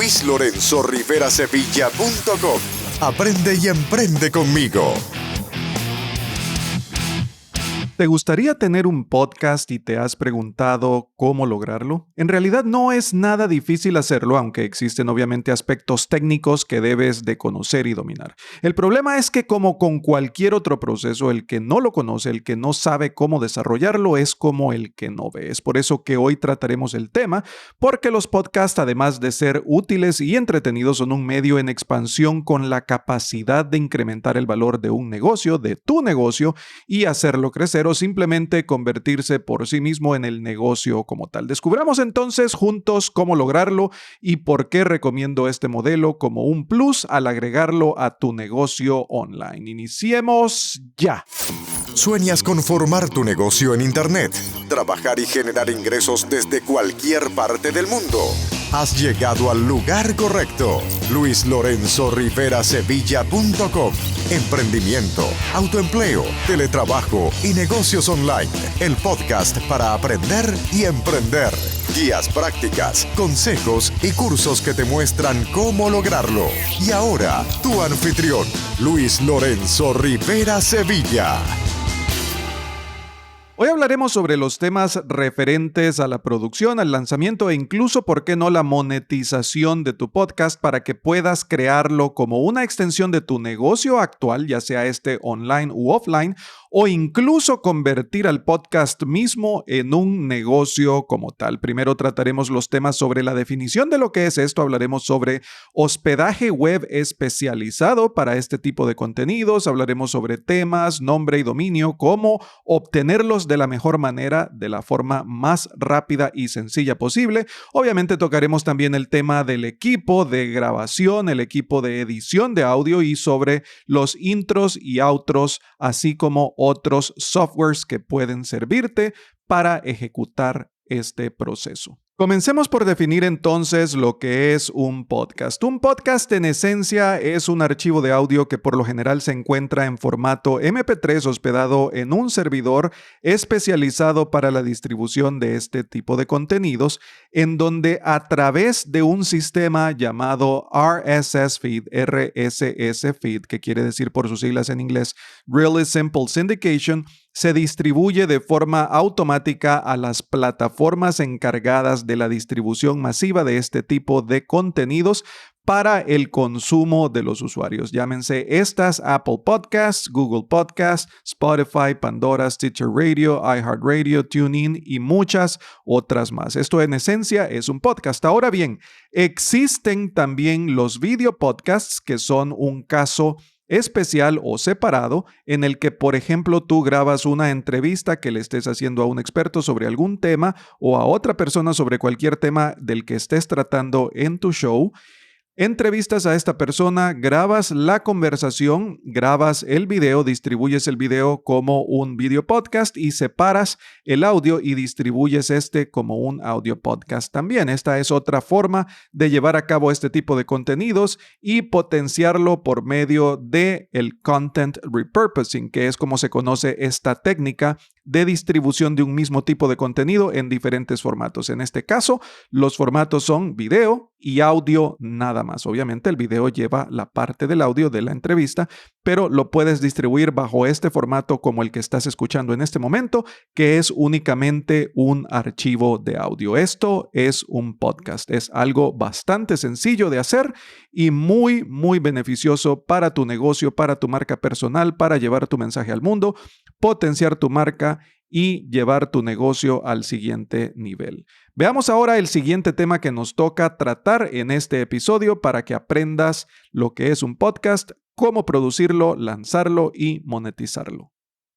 LuisLorenzoRiveraSevilla.com. Aprende y emprende conmigo. ¿Te gustaría tener un podcast y te has preguntado cómo lograrlo? En realidad no es nada difícil hacerlo, aunque existen obviamente aspectos técnicos que debes de conocer y dominar. El problema es que, como con cualquier otro proceso, el que no lo conoce, el que no sabe cómo desarrollarlo, es como el que no ve. Es por eso que hoy trataremos el tema, porque los podcasts, además de ser útiles y entretenidos, son un medio en expansión con la capacidad de incrementar el valor de un negocio, de tu negocio, y hacerlo crecer o simplemente convertirse por sí mismo en el negocio como tal. Descubramos entonces juntos cómo lograrlo y por qué recomiendo este modelo como un plus al agregarlo a tu negocio online. Iniciemos ya. ¿Sueñas con formar tu negocio en Internet? Trabajar y generar ingresos desde cualquier parte del mundo. Has llegado al lugar correcto. LuisLorenzoRiveraSevilla.com. Emprendimiento, autoempleo, teletrabajo y negocios online. El podcast para aprender y emprender. Guías prácticas, consejos y cursos que te muestran cómo lograrlo. Y ahora, tu anfitrión, Luis Lorenzo Rivera Sevilla. Hoy hablaremos sobre los temas referentes a la producción, al lanzamiento e incluso, ¿por qué no?, la monetización de tu podcast para que puedas crearlo como una extensión de tu negocio actual, ya sea este online u offline, o incluso convertir al podcast mismo en un negocio como tal. Primero trataremos los temas sobre la definición de lo que es esto. Hablaremos sobre hospedaje web especializado para este tipo de contenidos. Hablaremos sobre temas, nombre y dominio, cómo obtenerlos de la mejor manera, de la forma más rápida y sencilla posible. Obviamente tocaremos también el tema del equipo de grabación, el equipo de edición de audio y sobre los intros y outros, así como otros softwares que pueden servirte para ejecutar este proceso. Comencemos por definir entonces lo que es un podcast. Un podcast en esencia es un archivo de audio que por lo general se encuentra en formato MP3 hospedado en un servidor especializado para la distribución de este tipo de contenidos, en donde a través de un sistema llamado RSS Feed, que quiere decir por sus siglas en inglés Really Simple Syndication, se distribuye de forma automática a las plataformas encargadas de la distribución masiva de este tipo de contenidos para el consumo de los usuarios. Llámense estas Apple Podcasts, Google Podcasts, Spotify, Pandora, Stitcher Radio, iHeartRadio, TuneIn y muchas otras más. Esto en esencia es un podcast. Ahora bien, existen también los video podcasts, que son un caso especial o separado en el que, por ejemplo, tú grabas una entrevista que le estés haciendo a un experto sobre algún tema o a otra persona sobre cualquier tema del que estés tratando en tu show. Entrevistas a esta persona, grabas la conversación, grabas el video, distribuyes el video como un video podcast y separas el audio y distribuyes este como un audio podcast también. Esta es otra forma de llevar a cabo este tipo de contenidos y potenciarlo por medio de el content repurposing, que es como se conoce esta técnica de distribución de un mismo tipo de contenido en diferentes formatos. En este caso, los formatos son video y audio nada más. Obviamente el video lleva la parte del audio de la entrevista, pero lo puedes distribuir bajo este formato como el que estás escuchando en este momento, que es únicamente un archivo de audio. Esto es un podcast. Es algo bastante sencillo de hacer y muy, muy beneficioso para tu negocio, para tu marca personal, para llevar tu mensaje al mundo, potenciar tu marca y llevar tu negocio al siguiente nivel. Veamos ahora el siguiente tema que nos toca tratar en este episodio para que aprendas lo que es un podcast, cómo producirlo, lanzarlo y monetizarlo.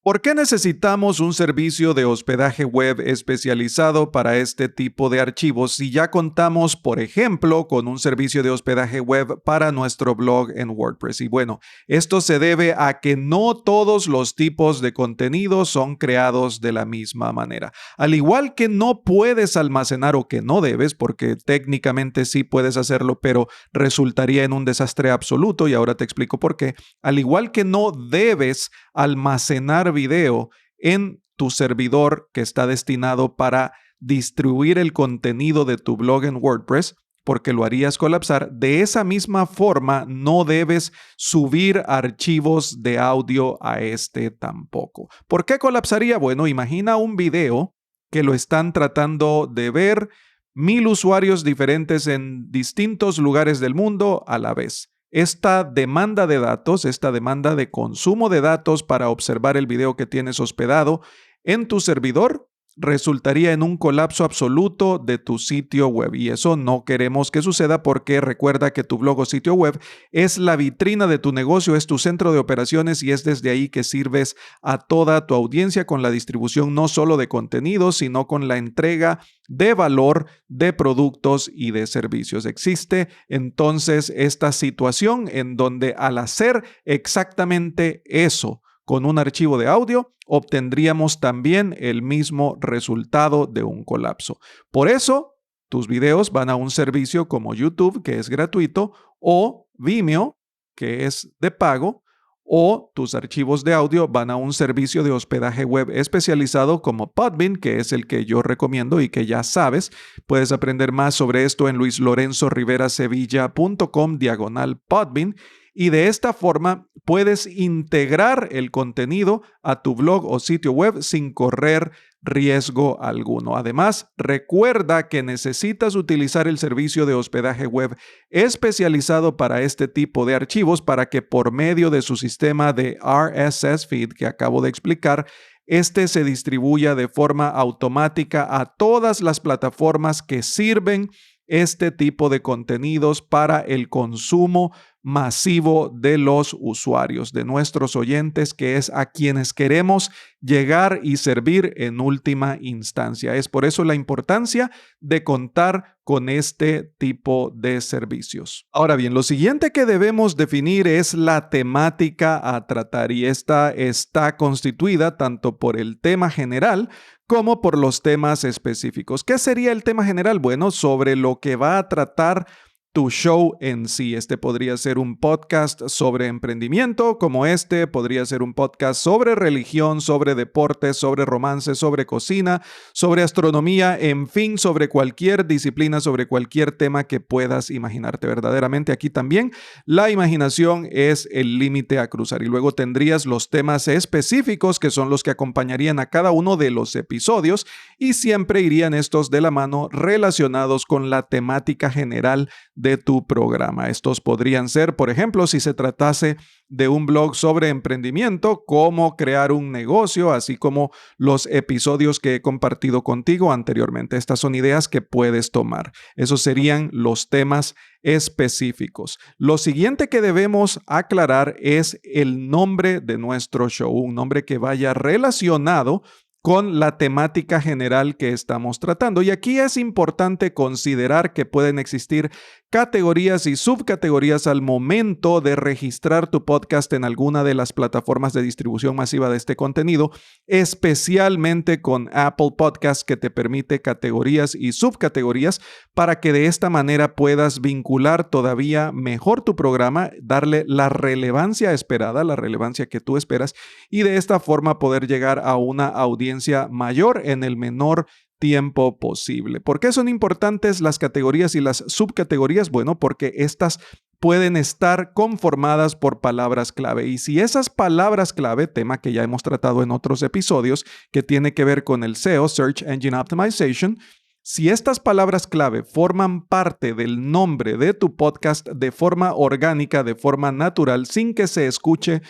¿Por qué necesitamos un servicio de hospedaje web especializado para este tipo de archivos si ya contamos, por ejemplo, con un servicio de hospedaje web para nuestro blog en WordPress? Y bueno, esto se debe a que no todos los tipos de contenidos son creados de la misma manera. Al igual que no puedes almacenar o que no debes, porque técnicamente sí puedes hacerlo, pero resultaría en un desastre absoluto y ahora te explico por qué. Al igual que no debes almacenar video en tu servidor que está destinado para distribuir el contenido de tu blog en WordPress, porque lo harías colapsar. De esa misma forma, no debes subir archivos de audio a este tampoco. ¿Por qué colapsaría? Bueno, imagina un video que lo están tratando de ver 1000 usuarios diferentes en distintos lugares del mundo a la vez. Esta demanda de datos, esta demanda de consumo de datos para observar el video que tienes hospedado en tu servidor, resultaría en un colapso absoluto de tu sitio web. Y eso no queremos que suceda porque recuerda que tu blog o sitio web es la vitrina de tu negocio, es tu centro de operaciones y es desde ahí que sirves a toda tu audiencia con la distribución no solo de contenidos, sino con la entrega de valor de productos y de servicios. Existe entonces esta situación en donde al hacer exactamente eso, con un archivo de audio, obtendríamos también el mismo resultado de un colapso. Por eso, tus videos van a un servicio como YouTube, que es gratuito, o Vimeo, que es de pago, o tus archivos de audio van a un servicio de hospedaje web especializado como Podbean, que es el que yo recomiendo y que ya sabes. Puedes aprender más sobre esto en luislorenzoriverasevilla.com/Podbean. Y de esta forma puedes integrar el contenido a tu blog o sitio web sin correr riesgo alguno. Además, recuerda que necesitas utilizar el servicio de hospedaje web especializado para este tipo de archivos para que por medio de su sistema de RSS feed que acabo de explicar, este se distribuya de forma automática a todas las plataformas que sirven este tipo de contenidos para el consumo masivo de los usuarios, de nuestros oyentes, que es a quienes queremos llegar y servir en última instancia. Es por eso la importancia de contar con este tipo de servicios. Ahora bien, lo siguiente que debemos definir es la temática a tratar y esta está constituida tanto por el tema general como por los temas específicos. ¿Qué sería el tema general? Bueno, sobre lo que va a tratar tu show en sí. Este podría ser un podcast sobre emprendimiento, como este podría ser un podcast sobre religión, sobre deportes, sobre romance, sobre cocina, sobre astronomía, en fin, sobre cualquier disciplina, sobre cualquier tema que puedas imaginarte. Verdaderamente aquí también la imaginación es el límite a cruzar. Y luego tendrías los temas específicos que son los que acompañarían a cada uno de los episodios y siempre irían estos de la mano relacionados con la temática general de tu programa. Estos podrían ser, por ejemplo, si se tratase de un blog sobre emprendimiento, cómo crear un negocio, así como los episodios que he compartido contigo anteriormente. Estas son ideas que puedes tomar. Esos serían los temas específicos. Lo siguiente que debemos aclarar es el nombre de nuestro show, un nombre que vaya relacionado con la temática general que estamos tratando. Y aquí es importante considerar que pueden existir categorías y subcategorías al momento de registrar tu podcast en alguna de las plataformas de distribución masiva de este contenido, especialmente con Apple Podcasts, que te permite categorías y subcategorías para que de esta manera puedas vincular todavía mejor tu programa, darle la relevancia esperada, la relevancia que tú esperas, y de esta forma poder llegar a una audiencia mayor en el menor tiempo posible. ¿Por qué son importantes las categorías y las subcategorías? Bueno, porque estas pueden estar conformadas por palabras clave. Y si esas palabras clave, tema que ya hemos tratado en otros episodios, que tiene que ver con el SEO, Search Engine Optimization, si estas palabras clave forman parte del nombre de tu podcast de forma orgánica, de forma natural, sin que se escuche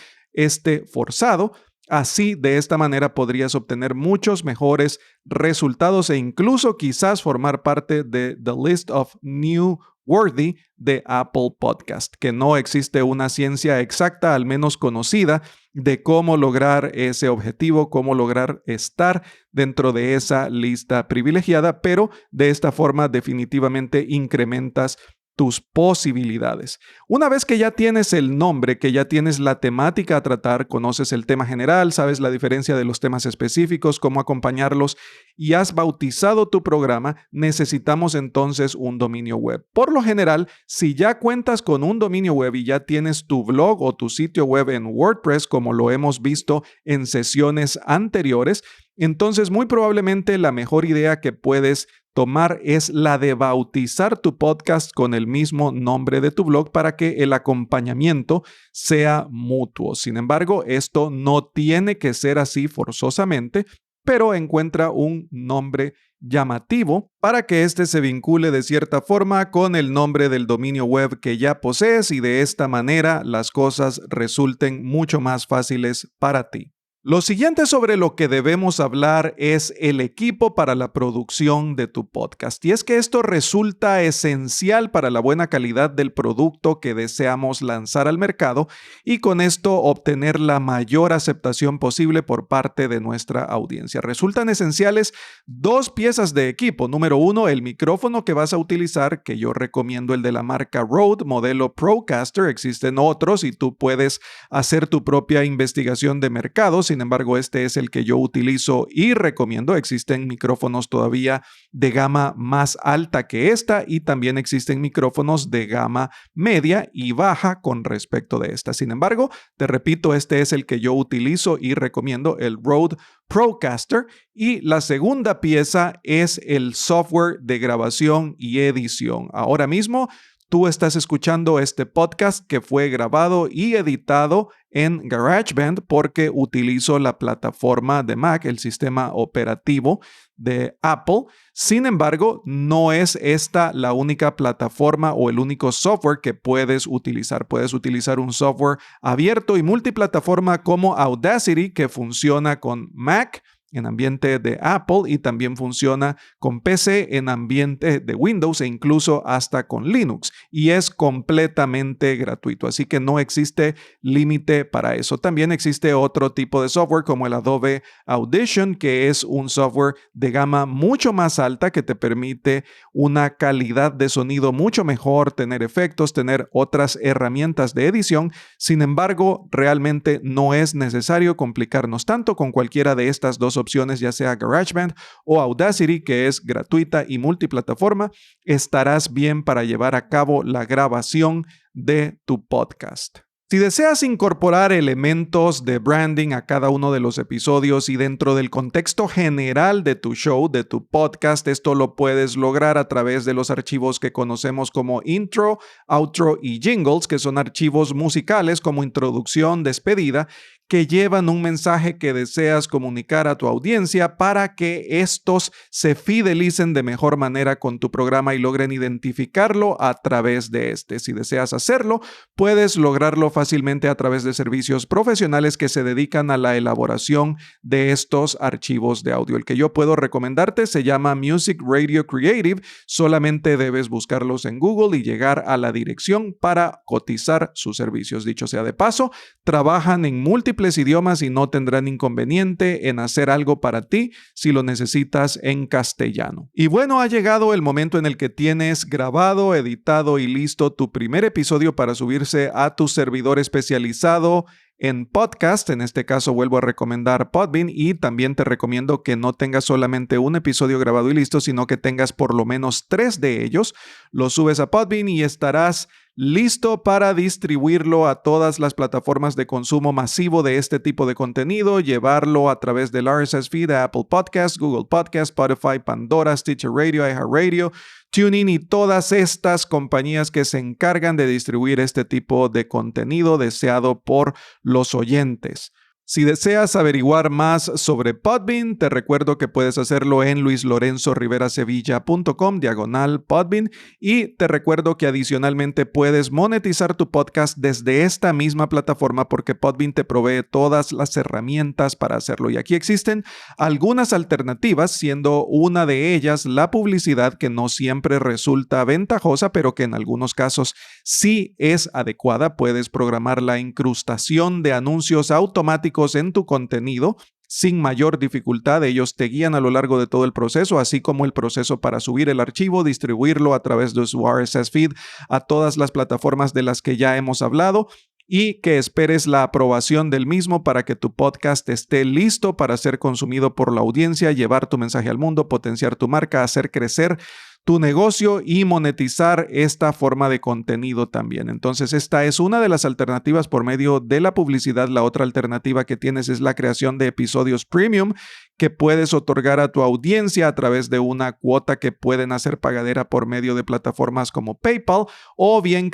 forzado, así, de esta manera podrías obtener muchos mejores resultados e incluso quizás formar parte de The List of Newsworthy de Apple Podcast, que no existe una ciencia exacta, al menos conocida, de cómo lograr ese objetivo, cómo lograr estar dentro de esa lista privilegiada, pero de esta forma definitivamente incrementas tus posibilidades. Una vez que ya tienes el nombre, que ya tienes la temática a tratar, conoces el tema general, sabes la diferencia de los temas específicos, cómo acompañarlos y has bautizado tu programa, necesitamos entonces un dominio web. Por lo general, si ya cuentas con un dominio web y ya tienes tu blog o tu sitio web en WordPress, como lo hemos visto en sesiones anteriores, entonces muy probablemente la mejor idea que puedes tomar es la de bautizar tu podcast con el mismo nombre de tu blog para que el acompañamiento sea mutuo. Sin embargo, esto no tiene que ser así forzosamente, pero encuentra un nombre llamativo para que éste se vincule de cierta forma con el nombre del dominio web que ya posees y de esta manera las cosas resulten mucho más fáciles para ti. Lo siguiente sobre lo que debemos hablar es el equipo para la producción de tu podcast. Y es que esto resulta esencial para la buena calidad del producto que deseamos lanzar al mercado y con esto obtener la mayor aceptación posible por parte de nuestra audiencia. Resultan esenciales dos piezas de equipo. Número uno, el micrófono que vas a utilizar, que yo recomiendo el de la marca Rode, modelo Procaster. Existen otros y tú puedes hacer tu propia investigación de mercado. Sin embargo, este es el que yo utilizo y recomiendo. Existen micrófonos todavía de gama más alta que esta y también existen micrófonos de gama media y baja con respecto de esta. Sin embargo, te repito, este es el que yo utilizo y recomiendo, el Rode Procaster. Y la segunda pieza es el software de grabación y edición. Ahora mismo, tú estás escuchando este podcast que fue grabado y editado en GarageBand porque utilizo la plataforma de Mac, el sistema operativo de Apple. Sin embargo, no es esta la única plataforma o el único software que puedes utilizar. Puedes utilizar un software abierto y multiplataforma como Audacity, que funciona con Mac en ambiente de Apple y también funciona con PC en ambiente de Windows e incluso hasta con Linux y es completamente gratuito, así que no existe límite para eso. También existe otro tipo de software como el Adobe Audition, que es un software de gama mucho más alta que te permite una calidad de sonido mucho mejor, tener efectos, tener otras herramientas de edición. Sin embargo, realmente no es necesario complicarnos tanto con cualquiera de estas dos opciones, ya sea GarageBand o Audacity, que es gratuita y multiplataforma. Estarás bien para llevar a cabo la grabación de tu podcast. Si deseas incorporar elementos de branding a cada uno de los episodios y dentro del contexto general de tu show, de tu podcast, esto lo puedes lograr a través de los archivos que conocemos como intro, outro y jingles, que son archivos musicales como introducción, despedida, que llevan un mensaje que deseas comunicar a tu audiencia para que estos se fidelicen de mejor manera con tu programa y logren identificarlo a través de este. Si deseas hacerlo, puedes lograrlo fácilmente a través de servicios profesionales que se dedican a la elaboración de estos archivos de audio. El que yo puedo recomendarte se llama Music Radio Creative. Solamente debes buscarlos en Google y llegar a la dirección para cotizar sus servicios. Dicho sea de paso, trabajan en múltiples idiomas y no tendrán inconveniente en hacer algo para ti si lo necesitas en castellano. Y bueno, ha llegado el momento en el que tienes grabado, editado y listo tu primer episodio para subirse a tu servidor especializado en podcast. En este caso vuelvo a recomendar Podbean y también te recomiendo que no tengas solamente un episodio grabado y listo, sino que tengas por lo menos 3 de ellos. Lo subes a Podbean y estarás listo para distribuirlo a todas las plataformas de consumo masivo de este tipo de contenido, llevarlo a través del RSS feed a Apple Podcasts, Google Podcasts, Spotify, Pandora, Stitcher Radio, iHeartRadio, TuneIn y todas estas compañías que se encargan de distribuir este tipo de contenido deseado por los oyentes. Si deseas averiguar más sobre Podbean, te recuerdo que puedes hacerlo en luislorenzoriverasevilla.com/Podbean y te recuerdo que adicionalmente puedes monetizar tu podcast desde esta misma plataforma porque Podbean te provee todas las herramientas para hacerlo. Y aquí existen algunas alternativas, siendo una de ellas la publicidad, que no siempre resulta ventajosa, pero que en algunos casos sí es adecuada. Puedes programar la incrustación de anuncios automáticos en tu contenido sin mayor dificultad. Ellos te guían a lo largo de todo el proceso, así como el proceso para subir el archivo, distribuirlo a través de su RSS feed a todas las plataformas de las que ya hemos hablado y que esperes la aprobación del mismo para que tu podcast esté listo para ser consumido por la audiencia, llevar tu mensaje al mundo, potenciar tu marca, hacer crecer tu negocio y monetizar esta forma de contenido también. Entonces, esta es una de las alternativas por medio de la publicidad. La otra alternativa que tienes es la creación de episodios premium que puedes otorgar a tu audiencia a través de una cuota que pueden hacer pagadera por medio de plataformas como PayPal, o bien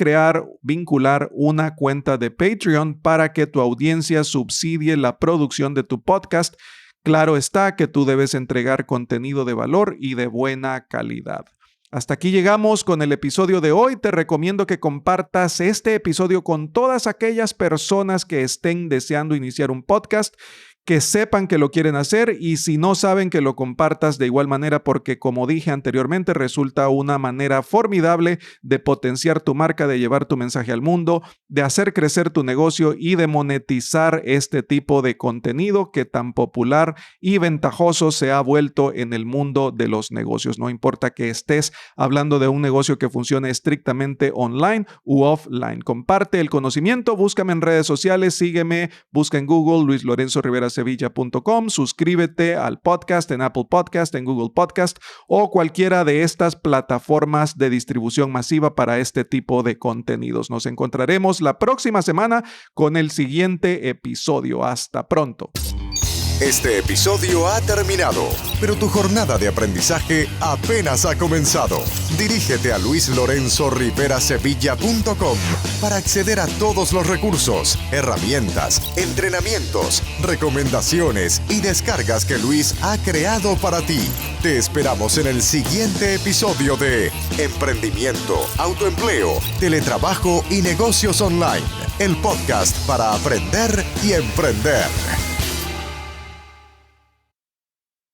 vincular una cuenta de Patreon para que tu audiencia subsidie la producción de tu podcast. Claro está que tú debes entregar contenido de valor y de buena calidad. Hasta aquí llegamos con el episodio de hoy. Te recomiendo que compartas este episodio con todas aquellas personas que estén deseando iniciar un podcast, que sepan que lo quieren hacer, y si no saben, que lo compartas de igual manera, porque como dije anteriormente, resulta una manera formidable de potenciar tu marca, de llevar tu mensaje al mundo, de hacer crecer tu negocio y de monetizar este tipo de contenido que tan popular y ventajoso se ha vuelto en el mundo de los negocios. No importa que estés hablando de un negocio que funcione estrictamente online u offline. Comparte el conocimiento, búscame en redes sociales, sígueme, busca en Google luislorenzoriverasevilla.com, suscríbete al podcast en Apple Podcast, en Google Podcast o cualquiera de estas plataformas de distribución masiva para este tipo de contenidos. Nos encontraremos la próxima semana con el siguiente episodio. Hasta pronto. Este episodio ha terminado, pero tu jornada de aprendizaje apenas ha comenzado. Dirígete a luislorenzoriverasevilla.com para acceder a todos los recursos, herramientas, entrenamientos, recomendaciones y descargas que Luis ha creado para ti. Te esperamos en el siguiente episodio de Emprendimiento, Autoempleo, Teletrabajo y Negocios Online, el podcast para aprender y emprender.